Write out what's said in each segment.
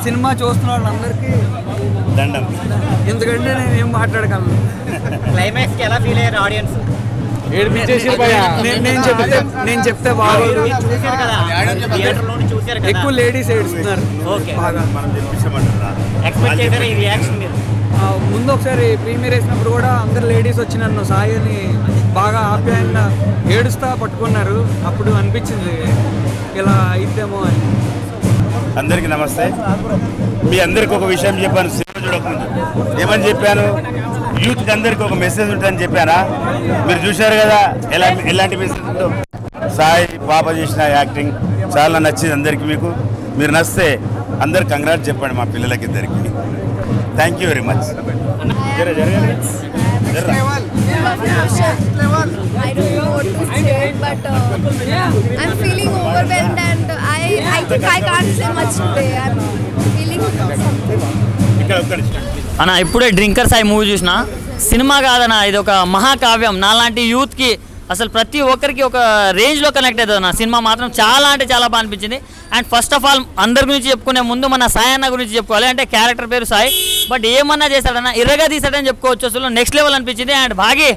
Cinema చూస్తున్న వాళ్ళందరికీ దండం. ఎందుకంటే నేను ఏం మాట్లాడగలను. క్లైమాక్స్ ఎలా ఫీల్ అయ్యారు ఆడియన్స్? నేను చెప్తే బాగోదు. ఎక్కువ లేడీస్ ఏడుస్తున్నారు. ముందు ఒకసారి ప్రీమియర్ వేసినప్పుడు కూడా అందరు లేడీస్ వచ్చి నన్ను సాయిని బాగా ఆప్యాయంగా ఏడుస్తా పట్టుకున్నారు. అప్పుడు అనిపించింది ఇలా అయిద్దేమో అని. అందరికీ నమస్తే. మీ అందరికి ఒక విషయం చెప్పాను సినిమా చూడకముందు. ఏమని చెప్పాను? యూత్కి అందరికి ఒక మెసేజ్ ఉంటుందని చెప్పానా? మీరు చూశారు కదా ఎలాంటి మెసేజ్ ఉందో. సాయి పాప చేసిన యాక్టింగ్ చాలా నచ్చింది అందరికి. మీరు నచ్చితే అందరు కంగ్రాట్స్ చెప్పండి మా పిల్లలకి ఇద్దరికి. Thank you very much. I don't know what to say, but I'm feeling overwhelmed and I think I can't say much today. I'm feeling something. అన్న ఇప్పుడే డ్రింకర్ సాయి మూవీ చూసిన. సినిమా కాదన్న, ఇది ఒక మహాకావ్యం. నాలాంటి యూత్కి అసలు ప్రతి ఒక్కరికి ఒక రేంజ్లో కనెక్ట్ అవుతుంది అన్న. సినిమా మాత్రం చాలా అంటే చాలా బాగా అనిపించింది. అండ్ ఫస్ట్ ఆఫ్ ఆల్ అందరి గురించి చెప్పుకునే ముందు మన సాయి అన్న గురించి చెప్పుకోవాలి. అంటే క్యారెక్టర్ పేరు సాయి, బట్ ఏమన్నా చేశాడన్న, ఇరగా తీసాడని చెప్పుకోవచ్చు. అసలు నెక్స్ట్ లెవెల్ అనిపించింది. And Baaghi,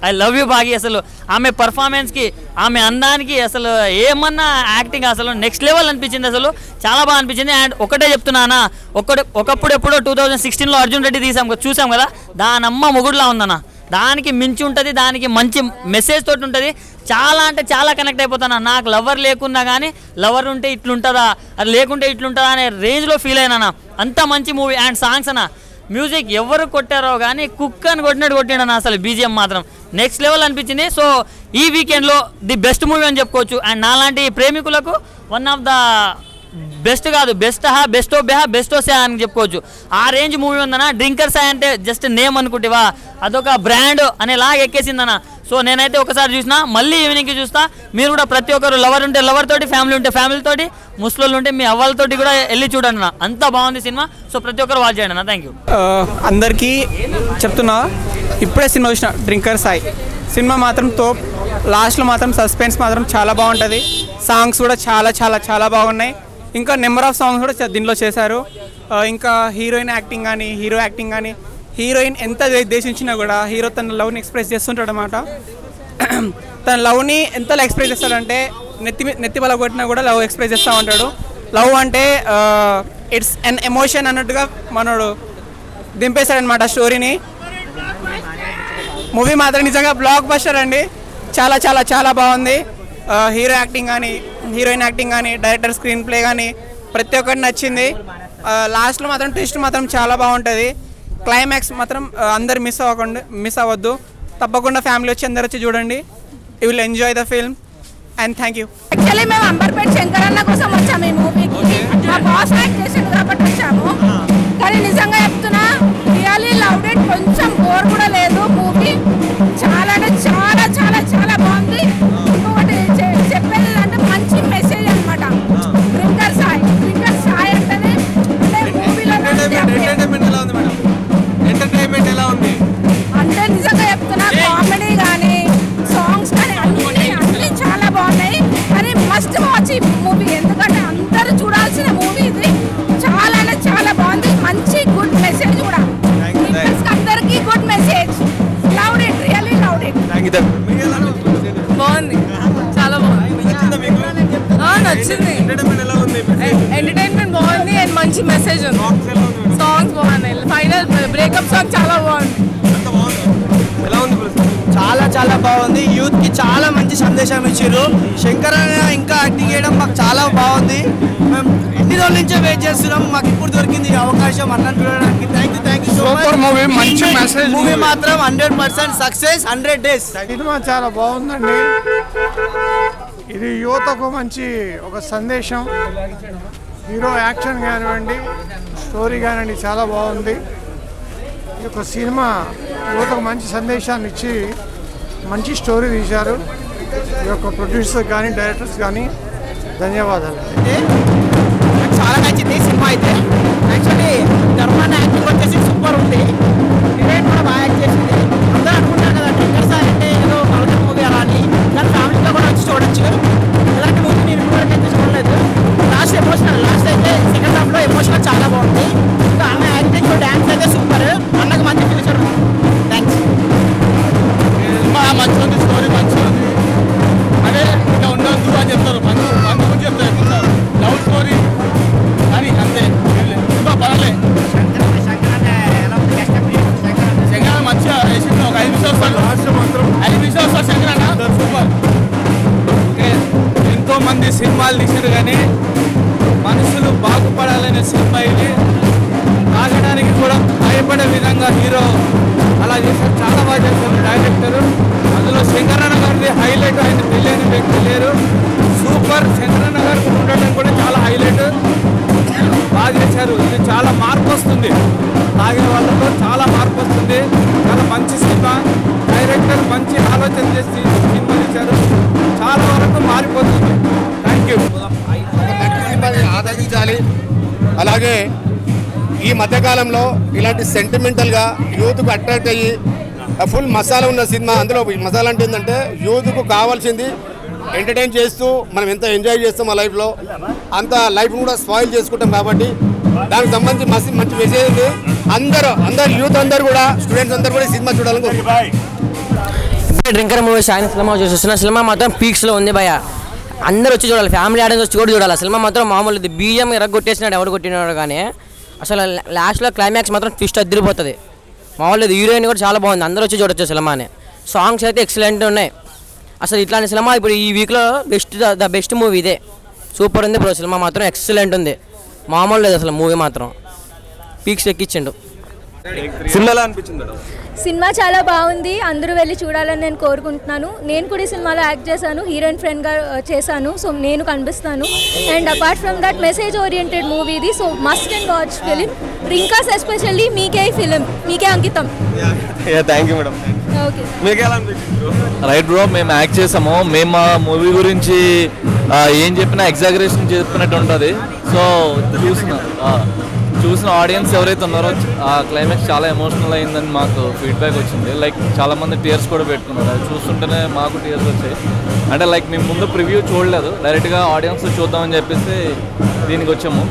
I love you Baaghi. అసలు ఆమె పర్ఫార్మెన్స్కి, ఆమె అందానికి అసలు ఏమన్నా యాక్టింగ్ అసలు నెక్స్ట్ లెవెల్ అనిపించింది. అసలు చాలా బాగా అనిపించింది. అండ్ ఒకటే చెప్తున్నానా, ఒకప్పుడు ఎప్పుడో 2016లో అర్జున్ రెడ్డి చూసాం కదా, దానమ్మ మొగుడులా ఉందన్న. దానికి మించి ఉంటుంది, దానికి మంచి మెసేజ్ తోటి ఉంటుంది. చాలా అంటే చాలా కనెక్ట్ అయిపోతాను. నాకు లవర్ లేకున్నా కానీ లవర్ ఉంటే ఇట్లుంటుందా, అది లేకుంటే ఇట్లుంటుందా అనే రేంజ్లో ఫీల్ అయినా. అంత మంచి మూవీ. అండ్ సాంగ్స్ అన్న, మ్యూజిక్ ఎవరు కొట్టారో కానీ కుక్ అని కొట్టినట్టు కొట్టిండన్న. అసలు బీజిఎం మాత్రం నెక్స్ట్ లెవెల్ అనిపించింది. సో ఈ వీకెండ్లో ది బెస్ట్ మూవీ అని చెప్పుకోవచ్చు. అండ్ నాలాంటి ప్రేమికులకు వన్ ఆఫ్ ద బెస్ట్ కాదు, బెస్టో సే అని చెప్పుకోవచ్చు. ఆ రేంజ్ మూవీ ఉందన్న. డ్రింకర్ సాయి అంటే జస్ట్ నేమ్ అనుకుంటేవా, అదొక బ్రాండ్ అనేలాగా ఎక్కేసిందన్న. సో నేనైతే ఒకసారి చూసినా, మళ్ళీ ఈవినింగ్కి చూస్తా. మీరు కూడా ప్రతి ఒక్కరు లవర్ ఉంటే లవర్ తోటి, ఫ్యామిలీ ఉంటే ఫ్యామిలీ తోటి, ముస్లింలు ఉంటే మీ అవ్వాలతోటి కూడా వెళ్ళి చూడండి అన్న. అంత బాగుంది సినిమా. సో ప్రతి ఒక్కరు వాచ్ చేయండి అన్న. Thank you. అందరికీ చెప్తున్నా, ఇప్పుడే సినిమా చూసిన డ్రింకర్ సాయి. సినిమా మాత్రం తోప్. లాస్ట్లో మాత్రం సస్పెన్స్ మాత్రం చాలా బాగుంటుంది. సాంగ్స్ కూడా చాలా చాలా చాలా బాగున్నాయి. ఇంకా నెంబర్ ఆఫ్ సాంగ్స్ కూడా దీనిలో చేశారు. ఇంకా హీరోయిన్ యాక్టింగ్ కానీ, హీరో యాక్టింగ్ కానీ, హీరోయిన్ ఎంత దేశించినా కూడా హీరో తన లవ్ని ఎక్స్ప్రెస్ చేస్తుంటాడు అన్నమాట. తన లవ్ని ఎంతలా ఎక్స్ప్రెస్ చేస్తాడంటే నెత్తి బల కొట్టినా కూడా లవ్ ఎక్స్ప్రెస్ చేస్తూ ఉంటాడు. లవ్ అంటే ఇట్స్ ఎన్ ఎమోషన్ అన్నట్టుగా మనోడు దింపేశాడనమాట స్టోరీని. మూవీ మాత్రం నిజంగా బ్లాక్ బస్టర్ అండి. చాలా చాలా చాలా బాగుంది. హీరో యాక్టింగ్ కానీ, హీరోయిన్ యాక్టింగ్ కానీ, డైరెక్టర్ స్క్రీన్ ప్లే కానీ ప్రతి ఒక్కటి నచ్చింది. లాస్ట్లో మాత్రం ట్విస్ట్ మాత్రం చాలా బాగుంటుంది. క్లైమాక్స్ మాత్రం అందరు మిస్ అవ్వద్దు. తప్పకుండా ఫ్యామిలీ వచ్చి అందరు వచ్చి చూడండి. You will enjoy the film and thank you. Actually మేము అంబర్పేట శంకరన్న కోసం వచ్చాము ఈ మూవీకి. మా బాస్ యాక్ట్ చేసింది కాబట్టి వచ్చాము. కానీ నిజంగా చెప్తున్నా, రియల్లీ లవ్డ్ ఇట్. కొంచెం బోర్ కూడా లేదు మూవీ. చాలా అంటే చాలా చాలా చాలా బాగుంది. ఇంకొకటి చెప్పేది అంటే మంచి మెసేజ్ అనమాట. డ్రింకర్ సాయి అంటేనే అంటే మూవీలో ఎంటర్టైన్మెంట్ ఎలా ఉంది అంటే నిజంగా చెప్తున్నా, కామెడీ కానీ సాంగ్స్ కానీ అన్ని చాలా బాగున్నాయి. కానీ మస్ట్ వాచ్ ఈ మూవీ, ఎందుకంటే అందరూ చూడాల్సిన మూవీ ఇది. చాలా అంటే చాలా బాగుంది. మంచి గుడ్ మెసేజ్ కూడా అందరికీ good message. Loved it, really loved it. బాగుంది, చాలా బాగుంది, నచ్చింది. ఎంటర్టైన్మెంట్ బాగుంది అండ్ మంచి మెసేజ్ ఉంది. సాంగ్స్ బాగున్నాయి. ఫైనల్ బ్రేకప్ సాంగ్ చాలా బాగుంది. చాలా చాలా బాగుంది. యూత్కి చాలా మంచి సందేశం ఇచ్చారు. శంకర్ ఇంకా యాక్టింగ్ చేయడం మాకు చాలా బాగుంది. మేము ఎన్ని రోజుల నుంచే వెయిట్ చేస్తున్నాం. మాకు ఇప్పుడు దొరికింది అవకాశం అన్నట్టు చూడడానికి. Thank you so much. మంచి మెసేజ్. మూవీ మాత్రం 100% సక్సెస్, 100 days. సినిమా చాలా బాగుందండి. ఇది యువతకు మంచి ఒక సందేశం. హీరో యాక్షన్ కానివ్వండి, స్టోరీ కానివ్వండి చాలా బాగుంది. ఈ యొక్క సినిమా యువతకు మంచి సందేశాన్ని ఇచ్చి మంచి స్టోరీ తీశారు. ఈ యొక్క ప్రొడ్యూసర్ కానీ, డైరెక్టర్స్ కానీ ధన్యవాదాలు. చాలా నచ్చింది సినిమా అయితే. యాక్చువల్లీ ధర్మాన యాక్టింగ్ వచ్చేసి సూపర్ ఉంది. హీరోయిన్ కూడా బాగా యాక్ట్ చేసింది. అందరూ అనుకుంటారు కదా డ్రింకర్ సాయి అంటే ఏదో కల్చర్ మూవీ అలా అని, కానీ ఫ్యామిలీతో చూడొచ్చు. ఇలాంటి మూవీ నేను ఇప్పటివరకు అయితే చూడలేదు. లాస్ట్ అయితే సెకండ్ హాఫ్లో ఎమోషనల్ చాలా బాగుంది. ఇంకా అన్న యాక్టింగ్ డ్యాన్స్ అయితే సూపర్. అన్నకు మంచి ఫ్యూచర్. థ్యాంక్స్. మంచిగా ఉంది, స్టోరీ మంచిగా ఉంది. అదే ఇంకా ఉండొద్దు అని చెప్తారు, మంచి గురించి చెప్తారు. లవ్ స్టోరీ అని అంతే, ఇంకా పర్లే. శంకరన్న మంచిగా వేసింది. ఒక 5 నిమిషాలు మాత్రం 5 నిమిషాలు వస్తారు శంకరన్న సూపర్. ఎంతో మంది సినిమాలు తీశారు కానీ మనుషులు బాగుపడాలనే సినిమా ఇది. తాగడానికి కూడా భయపడే విధంగా హీరో అలా చేశారు. చాలా బాగా చేశారు డైరెక్టర్. అందులో శంకరన్న గారిది హైలైట్. ఆయన తెలియని వ్యక్తి లేరు. సూపర్. శంకరన్న గారు ఉండడం కూడా చాలా హైలైట్. బాగా చేశారు. ఇది చాలా మార్పు వస్తుంది. తాగిన వాళ్ళతో చాలా మార్పు వస్తుంది. చాలా మంచి సినిమా. డైరెక్టర్ మంచి ఆలోచన చేసి సినిమా తీశారు. చాలా వరకు మారిపోతుంది. Thank you. ఆదరించాలి. అలాగే ఈ మధ్యకాలంలో ఇలాంటి సెంటిమెంటల్గా యూత్కు అట్రాక్ట్ అయ్యి ఫుల్ మసాలా ఉన్న సినిమా. అందులో మసాలా అంటే ఏంటంటే యూత్కు కావాల్సింది ఎంటర్టైన్ చేస్తూ మనం ఎంత ఎంజాయ్ చేస్తాం ఆ లైఫ్లో, అంత లైఫ్ను కూడా స్పాయిల్ చేసుకుంటాం. కాబట్టి దానికి సంబంధించి మంచి మెసేజ్ ఉంది. అందరు యూత్ అందరు కూడా, స్టూడెంట్స్ అందరు కూడా సినిమా చూడాలని. డ్రింకర్ మూవీ సాయం సినిమా చూస్తున్న సినిమా మాత్రం పీక్స్లో ఉంది భయ. అందరూ వచ్చి చూడాలి, ఫ్యామిలీ ఆడియన్స్ వచ్చి కూడా చూడాలి. సినిమా మాత్రం మామూలు ఇది. బీజం ఎరగొట్టేసినాడు ఎవరు కొట్టినాడు కానీ అసలు లాస్ట్లో క్లైమాక్స్ మాత్రం ట్విస్ట్ అదిరిపోతుంది. మామూలు హీరోయిన్ కూడా చాలా బాగుంది. అందరూ వచ్చి చూడొచ్చు సినిమాని. సాంగ్స్ అయితే ఎక్సలెంట్ ఉన్నాయి. అసలు ఇట్లాంటి సినిమా ఇప్పుడు ఈ వీక్లో ద బెస్ట్ మూవీ ఇదే. సూపర్ ఉంది బ్రో. సినిమా మాత్రం ఎక్సలెంట్ ఉంది. మామూలు లేదు అసలు. మూవీ మాత్రం పీక్స్ ఎక్కించిండు. సినిమా అనిపించింది. సినిమా చాలా బాగుంది. అందరూ వెళ్ళి చూడాలని నేను కోరుకుంటున్నాను. నేను కూడా ఈ సినిమాలో యాక్ట్ చేశాను. హీరోయిన్ ఫ్రెండ్గా చేశాను. సో నేను కనిపిస్తాను. And apart from that message oriented movie ఇది. So must and watch film. Drinkers especially మీకే ఈ ఫిలిం, మీకే అంకితం. Thank you madam. ఓకే, మీకు ఎలా అనిపించింది? రైట్ బ్రో, మేము యాక్ట్ చేసాము. మేము మా మూవీ గురించి ఏం చెప్పినా ఎగ్జాగరేషన్ చెప్పినట్టు ఉంటుంది. సో చూసిన ఆడియన్స్ ఎవరైతే ఉన్నారో ఆ క్లైమాక్స్ చాలా ఎమోషనల్ అయిందని మాకు ఫీడ్బ్యాక్ వచ్చింది. లైక్ చాలామంది టీయర్స్ కూడా పెట్టుకున్నారు. అది చూస్తుంటేనే మాకు టీయర్స్ వచ్చాయి. అంటే లైక్ మేము ముందు ప్రివ్యూ చూడలేదు, డైరెక్ట్గా ఆడియన్స్ చూద్దామని చెప్పేసి దీనికి వచ్చాము.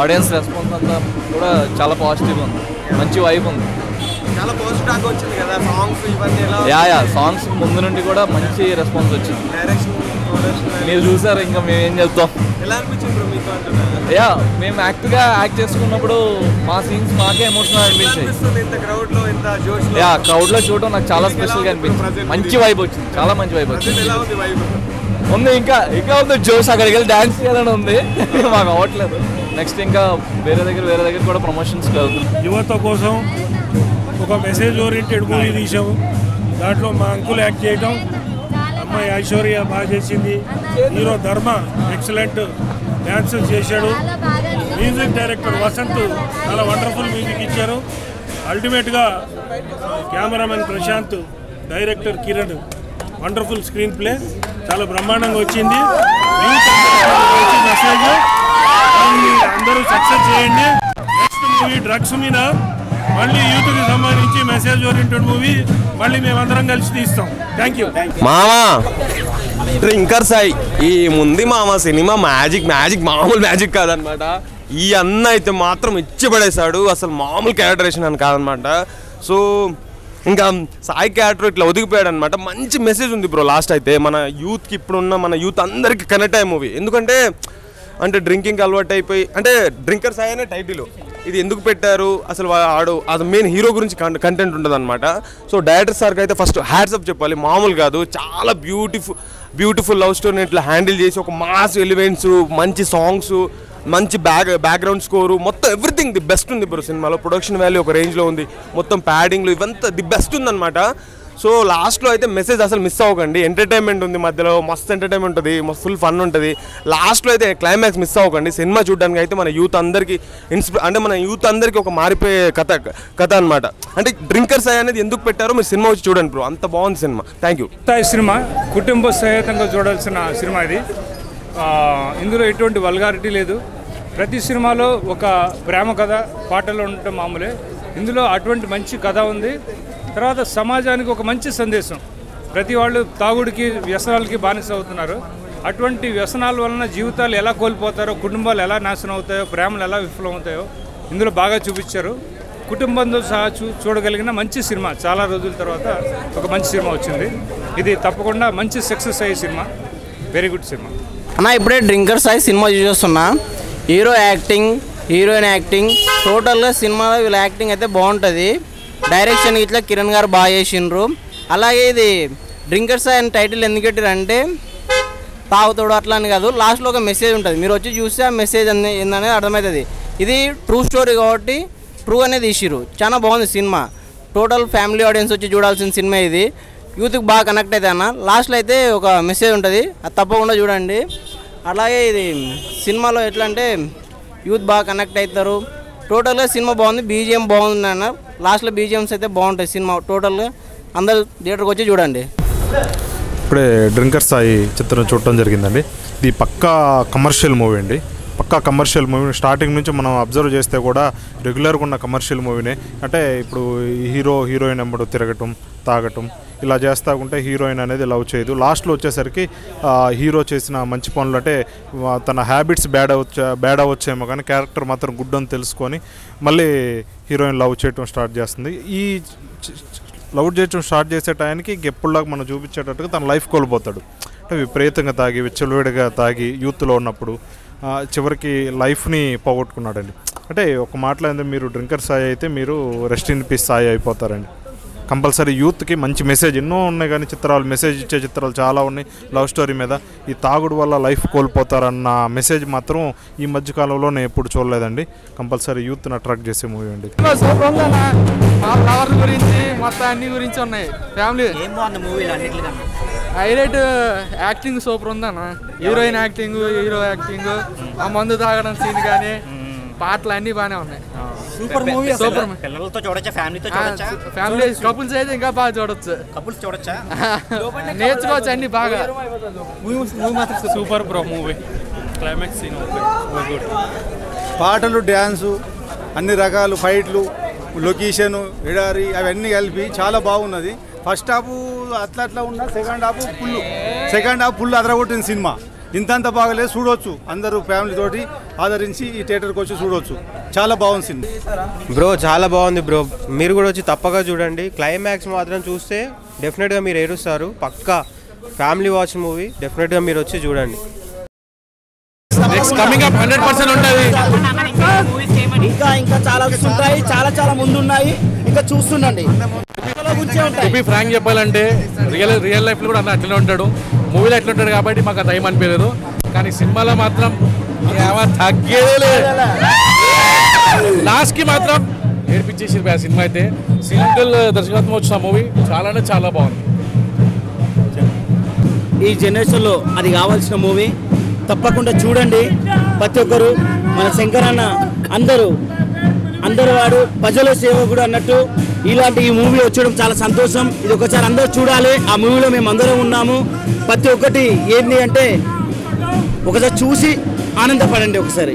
ఆడియన్స్ రెస్పాన్స్ అంతా కూడా చాలా పాజిటివ్గా ఉంది. మంచి వైబ్ ఉంది. చాలా పాజిటివ్ టాక్ వచ్చింది కదా. సాంగ్స్ ఇవన్నీ ఎలా? యా సాంగ్స్ ముందు నుండి కూడా మంచి రెస్పాన్స్ వచ్చింది. డైరెక్షన్ మీరు చూసారు, ఇంకా మేము ఏం చెప్తాం. ఎలా అనిపించింది బ్రో మీకు? అంటున్నా మేము యాక్ట్ చేసుకున్నప్పుడు మా సీన్స్ మాకే ఎమోషనల్ అనిపించాయి. క్రౌడ్లో చూడడం నాకు చాలా స్పెషల్గా అనిపించింది. మంచి వైబ్ వచ్చింది. చాలా మంచి వైబ్ వచ్చింది. ఉంది ఇంకా ఉంది జోష్. అక్కడికి వెళ్ళి డాన్స్ చేయాలని ఉంది. మాకు అవ్వట్లేదు. నెక్స్ట్ ఇంకా వేరే దగ్గర కూడా ప్రమోషన్స్ జరుగుతుంది. యువత కోసం ఒక మెసేజ్ ఓరియంటెడ్ మూవీ తీసాము. దాంట్లో మా అంకుల్ యాక్ట్ చేయడం, అమ్మాయి ఐశ్వర్య బాగా చేసింది, హీరో ధర్మ ఎక్సలెంట్ డ్యాన్స్ చేశాడు, మ్యూజిక్ డైరెక్టర్ వసంత్ చాలా వండర్ఫుల్ మ్యూజిక్ ఇచ్చారు. అల్టిమేట్గా cameraman Prashanth, director Kiran wonderful screenplay చాలా బ్రహ్మాండంగా వచ్చింది. మెసేజ్ అందరూ సక్సెస్ చేయండి. నెక్స్ట్ మూవీ డ్రగ్స్ మీద మళ్ళీ యూత్కి సంబంధించి మెసేజ్ ఓరియంటెడ్ మూవీ మళ్ళీ మేమందరం కలిసి తీస్తాం. Thank you. మామా డ్రింకర్ సాయి ఈ ముందు మామ సినిమా మ్యాజిక్ మామూలు మ్యాజిక్ కాదనమాట. ఈ అన్న అయితే మాత్రం ఇచ్చి పడేశాడు. అసలు మామూలు క్యారెక్టరేషన్ అని కాదనమాట. సో ఇంకా సాయి క్యారెక్టర్ ఇట్లా ఒదిగిపోయాడు అనమాట. మంచి మెసేజ్ ఉంది బ్రో. లాస్ట్ అయితే మన యూత్కి, ఇప్పుడున్న మన యూత్ అందరికీ కనెక్ట్ అయ్యే మూవీ. ఎందుకంటే డ్రింకింగ్ అలవాటు అయిపోయి, డ్రింకర్ సాయి అనే టైటిల్ ఇది ఎందుకు పెట్టారు, అసలు అది మెయిన్ హీరో గురించి కంటెంట్ ఉంటుంది అనమాట. సో డైరెక్టర్ సార్కి అయితే ఫస్ట్ హ్యాట్సప్ చెప్పాలి. మామూలు కాదు, చాలా బ్యూటిఫుల్ లవ్ స్టోరీని ఇట్లా హ్యాండిల్ చేసి ఒక మాస్ ఎలిమెంట్స్, మంచి సాంగ్స్, మంచి బ్యాక్గ్రౌండ్ స్కోరు, మొత్తం ఎవ్రీథింగ్ ది బెస్ట్ ఉంది బ్రో సినిమాలో. ప్రొడక్షన్ వాల్యూ ఒక రేంజ్లో ఉంది. మొత్తం ప్యాడింగ్లు ఇవంతా ది బెస్ట్ ఉందన్నమాట. సో లాస్ట్లో అయితే మెసేజ్ అసలు మిస్ అవ్వకండి. ఎంటర్టైన్మెంట్ ఉంది మధ్యలో, మస్తు ఎంటర్టైన్మెంట్ ఉంటుంది, ఫుల్ ఫన్ ఉంటుంది. లాస్ట్లో అయితే క్లైమాక్స్ మిస్ అవ్వకండి. సినిమా చూడడానికి అయితే మన యూత్ అందరికీ మన యూత్ అందరికీ ఒక మారిపోయే కథ అనమాట. డ్రింకర్స్ అనేది ఎందుకు పెట్టారో మీరు సినిమా వచ్చి చూడండి బ్రో, అంత బాగుంది సినిమా. Thank you. సినిమా కుటుంబ సహితంగా చూడాల్సిన సినిమా ఇది. ఇందులో ఎటువంటి వల్గారిటీ లేదు. ప్రతి సినిమాలో ఒక ప్రేమ కథ, పాటలు ఉండటం మామూలే. ఇందులో అటువంటి మంచి కథ ఉంది. తర్వాత సమాజానికి ఒక మంచి సందేశం. ప్రతి వాళ్ళు తాగుడికి వ్యసనాలకి బానిస అవుతున్నారు. అటువంటి వ్యసనాల వలన జీవితాలు ఎలా కోల్పోతారో, కుటుంబాలు ఎలా నాశనం అవుతాయో, ప్రేమలు ఎలా విఫలమవుతాయో ఇందులో బాగా చూపించారు. కుటుంబంతో సహా చూడగలిగిన మంచి సినిమా. చాలా రోజుల తర్వాత ఒక మంచి సినిమా వచ్చింది. ఇది తప్పకుండా మంచి సక్సెస్ అయ్యే సినిమా. వెరీ గుడ్ సినిమా అన్న. ఇప్పుడే డ్రింకర్ సాయి సినిమా చూస్తున్నా. హీరో యాక్టింగ్, హీరోయిన్ యాక్టింగ్, టోటల్గా సినిమాలో వీళ్ళ యాక్టింగ్ అయితే బాగుంటుంది. డైరెక్షన్ ఇట్లా కిరణ్ గారు బాగా చేసిండ్రు. అలాగే ఇది డ్రింకర్ సాయి అని టైటిల్ ఎందుకు పెట్టారంటే తాగుతాడు అట్లా అని కాదు, లాస్ట్లో ఒక మెసేజ్ ఉంటుంది. మీరు వచ్చి చూస్తే ఆ మెసేజ్ ఏందనేది అర్థమవుతుంది. ఇది ట్రూ స్టోరీ కాబట్టి ట్రూ అనేది ఇష్యూరు. చాలా బాగుంది సినిమా. టోటల్ ఫ్యామిలీ ఆడియన్స్ వచ్చి చూడాల్సిన సినిమా ఇది. యూత్కి బాగా కనెక్ట్ అవుతుంది అన్న. లాస్ట్లో అయితే ఒక మెసేజ్ ఉంటుంది, అది తప్పకుండా చూడండి. అలాగే ఇది సినిమాలో ఎట్లా అంటే యూత్ బాగా కనెక్ట్ అవుతారు. టోటల్గా సినిమా బాగుంది. బీజిఎం బాగుంది అన్న. లాస్ట్లో బీజిఎమ్స్ అయితే బాగుంటాయి. సినిమా టోటల్గా అందరూ థియేటర్కి వచ్చి చూడండి. ఇప్పుడే డ్రింకర్ సాయి చిత్రం చూడటం జరిగిందండి. ఇది పక్కా కమర్షియల్ మూవీ అండి. పక్కా కమర్షియల్ మూవీ. స్టార్టింగ్ నుంచి మనం అబ్జర్వ్ చేస్తే కూడా రెగ్యులర్గా ఉన్న కమర్షియల్ మూవీనే. అంటే ఇప్పుడు హీరోయిన్ ఎంబడు తిరగటం, తాగటం ఇలా చేస్తూ ఉంటే హీరోయిన్ అనేది లవ్ చేయదు. లాస్ట్లో వచ్చేసరికి హీరో చేసిన మంచి పనులు అంటే తన హ్యాబిట్స్ బ్యాడ్ అవ్వచ్చేమో కానీ క్యారెక్టర్ మాత్రం గుడ్ అని తెలుసుకొని మళ్ళీ హీరోయిన్ లవ్ చేయటం స్టార్ట్ చేస్తుంది. ఈ లవ్ చేయటం స్టార్ట్ చేసే టైంకి ఎప్పుడులాగా మనం చూపించేటట్టుగా తన లైఫ్ కోల్పోతాడు. అంటే విపరీతంగా తాగి విచ్చలవిడిగా తాగి యూత్లో ఉన్నప్పుడు చివరికి లైఫ్ని పోగొట్టుకున్నాడండి. అంటే ఒక మాటలో ఏంటంటే మీరు డ్రింకర్ సాయి అయితే మీరు రెస్ట్ ఇన్ పీస్ సాయి అయిపోతారండి. కంపల్సరీ యూత్కి మంచి మెసేజ్ ఎన్నో ఉన్నాయి కానీ చిత్రాలు మెసేజ్ ఇచ్చే చిత్రాలు చాలా ఉన్నాయి లవ్ స్టోరీ మీద. ఈ తాగుడు వల్ల లైఫ్ కోల్పోతారన్న మెసేజ్ మాత్రం ఈ మధ్యకాలంలో నేను ఎప్పుడు చూడలేదండి. కంపల్సరీ యూత్ని అట్రాక్ట్ చేసే మూవీ అండి. మా ఫ్లవర్ గురించి మొత్తం అన్ని గురించి ఉన్నాయి. ఫ్యామిలీ హైలైట్ యాక్టింగ్ సూపర్ ఉందన్న. హీరోయిన్ యాక్టింగ్, హీరో యాక్టింగ్, ఆ మందు తాగడం సీన్ కానీ పాటలు అన్ని బాగానే ఉన్నాయి. Super movie. సూపర్. పిల్లలతో చూడొచ్చా, ఫ్యామిలీతో చూడొచ్చా? ఫ్యామిలీ కపుల్స్ అయితే ఇంకా బాగా చూడొచ్చు. కపుల్స్ చూడొచ్చా? నేర్చుకోవచ్చు అన్ని బాగా. మూవీ మాత్రం super bro. Movie climax scene good. పాటలు, డ్యాన్సు, అన్ని రకాలు ఫైట్లు, లొకేషను, ఎడారి అవన్నీ కలిపి చాలా బాగున్నది. ఫస్ట్ హాఫ్ అట్లా ఉన్న సెకండ్ హాఫ్ ఫుల్ అదరగొట్టిన సినిమా. ఇంతంత బాగలేదు, చూడవచ్చు. అందరూ ఫ్యామిలీతోటి ఆదరించి ఈ థియేటర్కి వచ్చి చూడవచ్చు. చాలా బాగుంది సినిమా బ్రో. చాలా బాగుంది బ్రో. మీరు కూడా వచ్చి తప్పగా చూడండి. క్లైమాక్స్ మాత్రం చూస్తే డెఫినెట్గా మీరు ఏడుస్తారు. పక్కా ఫ్యామిలీ వాచ్ మూవీ. డెఫినెట్గా మీరు వచ్చి చూడండి. నెక్స్ట్ కమింగ్ అప్ 100% ఉంటుంది. ఇంకా చాలా ఉంటాయి, చాలా ముందున్నాయి. ఇంకా చూస్తుండండి. ఫ్రాంక్ చెప్పాలంటే రియల్ లైఫ్లో కూడా అన్న అట్లనే ఉంటాడు. మూవీలో ఎట్లా ఉంటాడు కాబట్టి మాకు టైం అనిపించలేదు. కానీ సినిమాలో మాత్రం తగ్గేదే లేదు. లాస్ట్కి మాత్రం ఏడిపించేసి సినిమా అయితే. సింగిల్ దర్శకత్వం వచ్చిన మూవీ చాలా బాగుంది. ఈ జనరేషన్లో అది కావాల్సిన మూవీ. తప్పకుండా చూడండి ప్రతి ఒక్కరు. మన శంకరన్న అందరూ వాడు ప్రజల సేవకుడు అన్నట్టు ఇలాంటి ఈ మూవీ వచ్చడం చాలా సంతోషం. ఇది ఒకసారి అందరూ చూడాలి. ఆ మూవీలో మేము అందరం ఉన్నాము. ప్రతి ఒక్కటి ఏంటి అంటే ఒకసారి చూసి ఆనందపడండి ఒకసారి.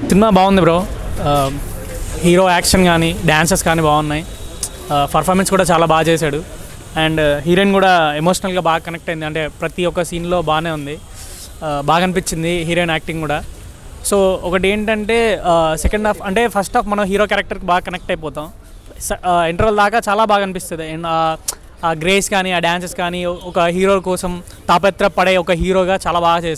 సినిమా బాగుంది బ్రో. హీరో యాక్షన్ కానీ డ్యాన్సెస్ కానీ బాగున్నాయి. పర్ఫార్మెన్స్ కూడా చాలా బాగా చేశాడు. అండ్ హీరోయిన్ కూడా ఎమోషనల్గా బాగా కనెక్ట్ అయింది. అంటే ప్రతి ఒక్క సీన్లో బాగానే ఉంది. బాగా అనిపించింది హీరోయిన్ యాక్టింగ్ కూడా. సో ఒకటి ఏంటంటే సెకండ్ హాఫ్ అంటే ఫస్ట్ హాఫ్ మనం హీరో క్యారెక్టర్కి బాగా కనెక్ట్ అయిపోతాం. ఇంటర్వల్ దాకా చాలా బాగా అనిపిస్తుంది. అండ్ ఆ గ్రేస్ కానీ ఆ డ్యాన్సెస్ కానీ ఒక హీరో కోసం తాపత్ర పడే ఒక హీరోగా చాలా బాగా చేశాడు.